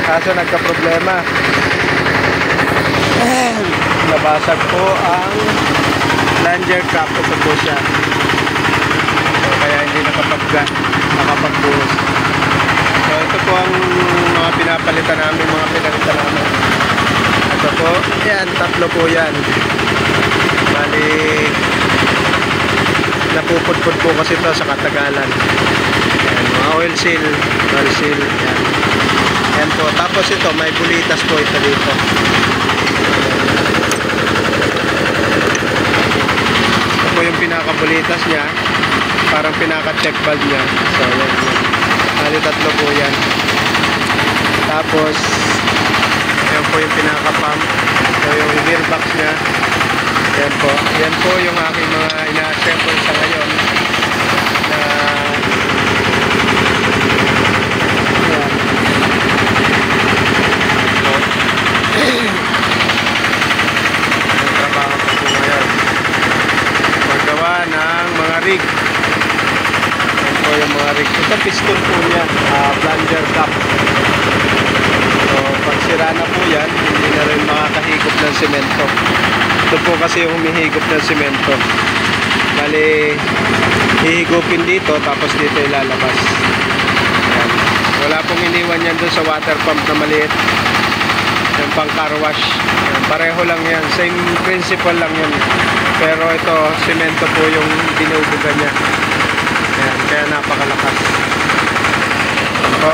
Kaso nagka-problema. Nabasag po ang plunger cap. Ito po siya. So, kaya hindi nakapagbuhos. So ito po ang mga pinapalitan namin, mga pinalitan namin. Ito po, yan, tatlo po yan. Bali, napupudpud po kasi ito sa katagalan. Yan, mga oil seal, yan. Yan po, tapos ito, may bulitas po ito dito. Ito po yung pinakabulitas niya, parang pinaka-check valve niya. So yan, bali tatlo po yan. Tapos yan po yung pinaka-pump. So yung gearbox niya. Yan po. Yan po yung aking mga ina-assemble sa ngayon. Na yan. Ang trabaho ko po ngayon. Magawa ng mga rig. Yan po yung mga rig. Ito piston po niya. Plunger cap. So pag sira na po yan, hindi na rin makakahigop ng semento. Ito po kasi yung humihigop ng semento. Bali, hihigupin dito, tapos dito ilalabas. Ayan. Wala pong iniwan yan dun sa water pump na maliit. Yung pang car wash. Ayan. Pareho lang yan. Same principle lang yan. Pero ito, semento po yung binubuga niya. Ayan. Kaya napakalakas. Ito.